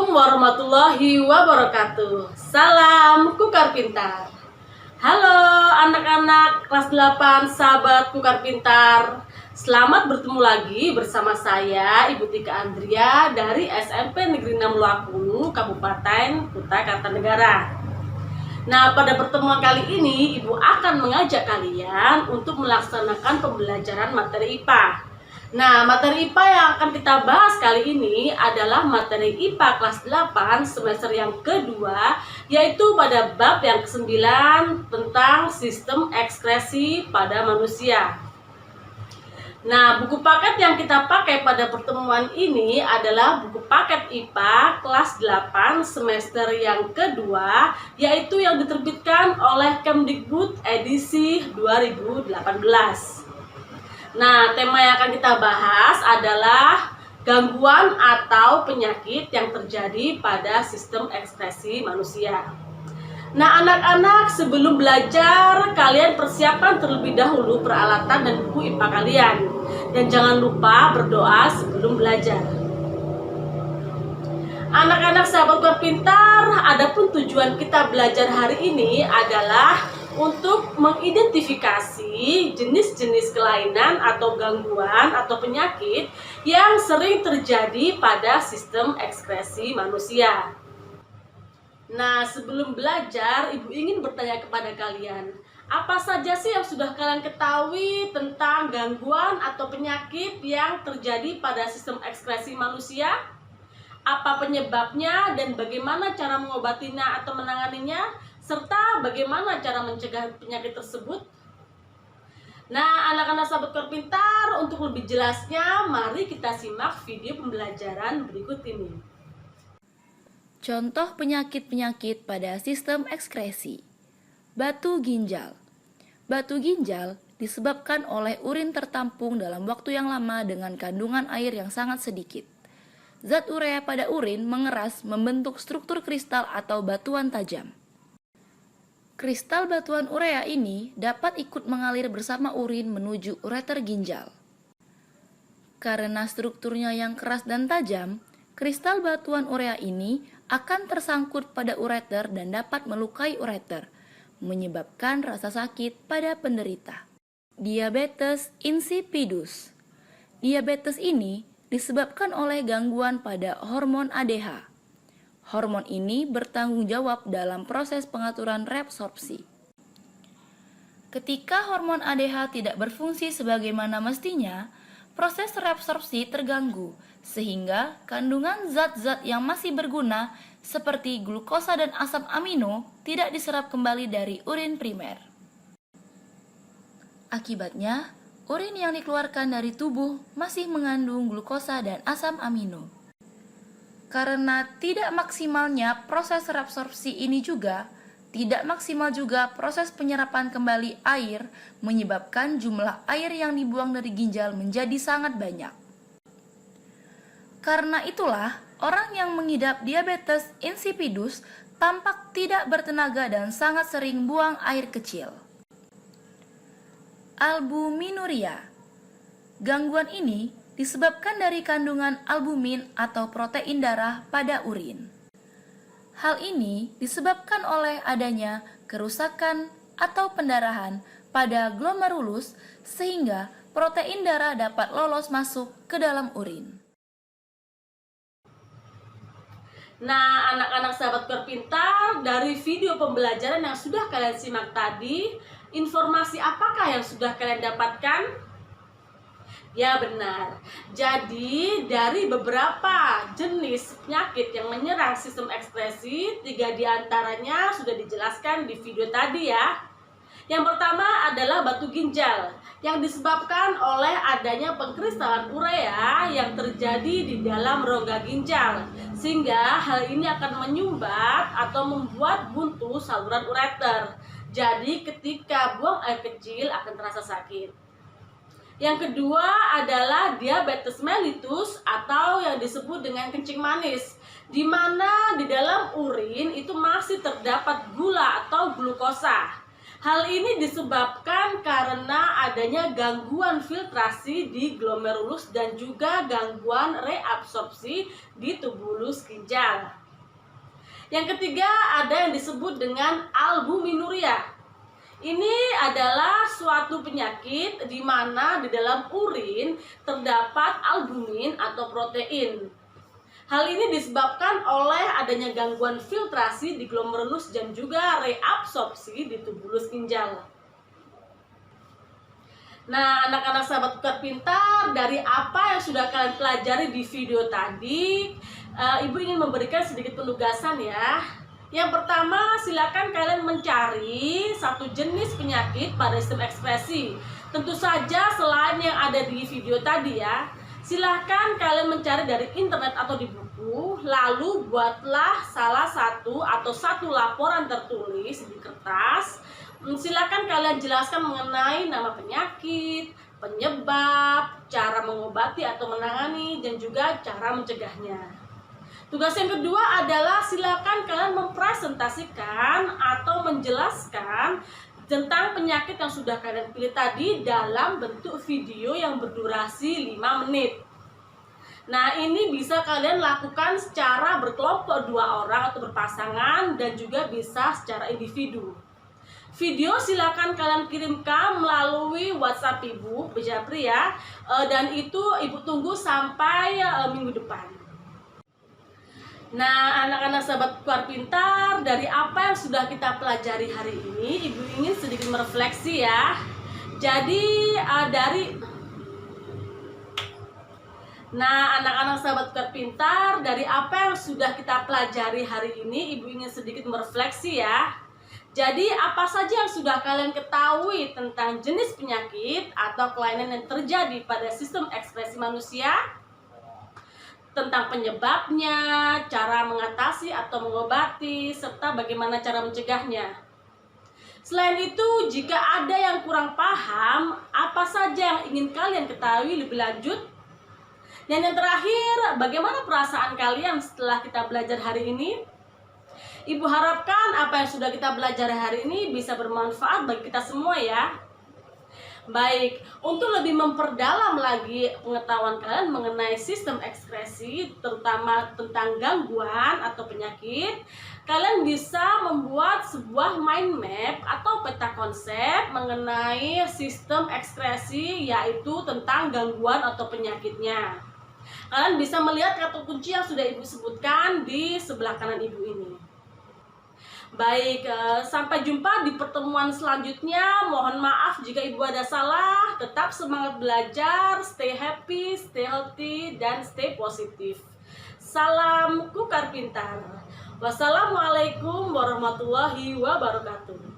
Assalamualaikum warahmatullahi wabarakatuh. Salam Kukar Pintar. Halo anak-anak kelas 8 sahabat Kukar Pintar. Selamat bertemu lagi bersama saya Ibu Tika Andria dari SMP Negeri 6 Luakulu, Kabupaten Kutai Kartanegara. Nah, pada pertemuan kali ini Ibu akan mengajak kalian untuk melaksanakan pembelajaran materi IPA. Nah, materi IPA yang akan kita bahas kali ini adalah materi IPA kelas 8 semester yang kedua, yaitu pada bab yang ke-9 tentang sistem ekskresi pada manusia. Nah, buku paket yang kita pakai pada pertemuan ini adalah buku paket IPA kelas 8 semester yang kedua, yaitu yang diterbitkan oleh Kemdikbud edisi 2018. Nah, tema yang akan kita bahas adalah gangguan atau penyakit yang terjadi pada sistem ekskresi manusia. Nah, anak-anak, sebelum belajar, kalian persiapkan terlebih dahulu peralatan dan buku IPA kalian. Dan jangan lupa berdoa sebelum belajar. Anak-anak sahabat Kukar Pintar, adapun tujuan kita belajar hari ini adalah untuk mengidentifikasi jenis-jenis kelainan atau gangguan atau penyakit yang sering terjadi pada sistem ekskresi manusia. Nah, sebelum belajar, Ibu ingin bertanya kepada kalian, apa saja sih yang sudah kalian ketahui tentang gangguan atau penyakit yang terjadi pada sistem ekskresi manusia? Apa penyebabnya dan bagaimana cara mengobatinya atau menanganinya? Serta bagaimana cara mencegah penyakit tersebut? Nah, anak-anak sahabat Kukar Pintar, untuk lebih jelasnya, mari kita simak video pembelajaran berikut ini. Contoh penyakit-penyakit pada sistem ekskresi. Batu ginjal. Batu ginjal disebabkan oleh urin tertampung dalam waktu yang lama dengan kandungan air yang sangat sedikit. Zat urea pada urin mengeras membentuk struktur kristal atau batuan tajam. Kristal batuan urea ini dapat ikut mengalir bersama urin menuju ureter ginjal. Karena strukturnya yang keras dan tajam, kristal batuan urea ini akan tersangkut pada ureter dan dapat melukai ureter, menyebabkan rasa sakit pada penderita. Diabetes insipidus. Diabetes ini disebabkan oleh gangguan pada hormon ADH. Hormon ini bertanggung jawab dalam proses pengaturan reabsorpsi. Ketika hormon ADH tidak berfungsi sebagaimana mestinya, proses reabsorpsi terganggu, sehingga kandungan zat-zat yang masih berguna seperti glukosa dan asam amino tidak diserap kembali dari urin primer. Akibatnya, urin yang dikeluarkan dari tubuh masih mengandung glukosa dan asam amino. Karena tidak maksimalnya proses reabsorpsi ini juga, tidak maksimal juga proses penyerapan kembali air, menyebabkan jumlah air yang dibuang dari ginjal menjadi sangat banyak. Karena itulah, orang yang mengidap diabetes insipidus tampak tidak bertenaga dan sangat sering buang air kecil. Albuminuria. Gangguan ini disebabkan dari kandungan albumin atau protein darah pada urin. Hal ini disebabkan oleh adanya kerusakan atau pendarahan pada glomerulus sehingga protein darah dapat lolos masuk ke dalam urin. Nah, anak-anak sahabat Kukar Pintar, dari video pembelajaran yang sudah kalian simak tadi, informasi apakah yang sudah kalian dapatkan? Ya, benar. Jadi, dari beberapa jenis penyakit yang menyerang sistem ekskresi, 3 diantaranya sudah dijelaskan di video tadi ya. Yang pertama adalah batu ginjal, yang disebabkan oleh adanya pengkristalan urea yang terjadi di dalam rongga ginjal, sehingga hal ini akan menyumbat atau membuat buntu saluran ureter. Jadi, ketika buang air kecil akan terasa sakit. Yang kedua adalah diabetes mellitus atau yang disebut dengan kencing manis, di mana di dalam urin itu masih terdapat gula atau glukosa. Hal ini disebabkan karena adanya gangguan filtrasi di glomerulus dan juga gangguan reabsorpsi di tubulus ginjal. Yang ketiga, ada yang disebut dengan albuminuria. Ini adalah suatu penyakit di mana di dalam urin terdapat albumin atau protein. Hal ini disebabkan oleh adanya gangguan filtrasi di glomerulus dan juga reabsorpsi di tubulus ginjal. Nah, anak-anak sahabat Kukar Pintar, dari apa yang sudah kalian pelajari di video tadi, Ibu ingin memberikan sedikit penugasan ya. Yang pertama, silakan kalian mencari satu jenis penyakit pada sistem ekspresi. Tentu saja selain yang ada di video tadi ya. Silahkan kalian mencari dari internet atau di buku, lalu buatlah salah satu atau satu laporan tertulis di kertas. Silahkan kalian jelaskan mengenai nama penyakit, penyebab, cara mengobati atau menangani, dan juga cara mencegahnya. Tugas yang kedua adalah silakan kalian mempresentasikan atau menjelaskan tentang penyakit yang sudah kalian pilih tadi dalam bentuk video yang berdurasi 5 menit. Nah, ini bisa kalian lakukan secara berkelompok 2 orang atau berpasangan dan juga bisa secara individu. Video silakan kalian kirimkan melalui WhatsApp Ibu, Bu Japri ya. Dan itu Ibu tunggu sampai minggu depan. Nah, anak-anak sahabat Kukar Pintar, dari apa yang sudah kita pelajari hari ini, Ibu ingin sedikit merefleksi ya. Jadi Nah, anak-anak sahabat Kukar Pintar, dari apa yang sudah kita pelajari hari ini, Ibu ingin sedikit merefleksi ya. Jadi, apa saja yang sudah kalian ketahui tentang jenis penyakit atau kelainan yang terjadi pada sistem ekspresi manusia? Tentang penyebabnya, cara mengatasi atau mengobati, serta bagaimana cara mencegahnya. Selain itu, jika ada yang kurang paham, apa saja yang ingin kalian ketahui lebih lanjut? Dan yang terakhir, bagaimana perasaan kalian setelah kita belajar hari ini? Ibu harapkan apa yang sudah kita belajar hari ini bisa bermanfaat bagi kita semua ya. Baik, untuk lebih memperdalam lagi pengetahuan kalian mengenai sistem ekskresi, terutama tentang gangguan atau penyakit, kalian bisa membuat sebuah mind map atau peta konsep mengenai sistem ekskresi, yaitu tentang gangguan atau penyakitnya. Kalian bisa melihat kata kunci yang sudah Ibu sebutkan di sebelah kanan Ibu ini. Baik, sampai jumpa di pertemuan selanjutnya. Mohon maaf jika Ibu ada salah. Tetap semangat belajar, stay happy, stay healthy, dan stay positif. Salam Kukar Pintar. Wassalamualaikum warahmatullahi wabarakatuh.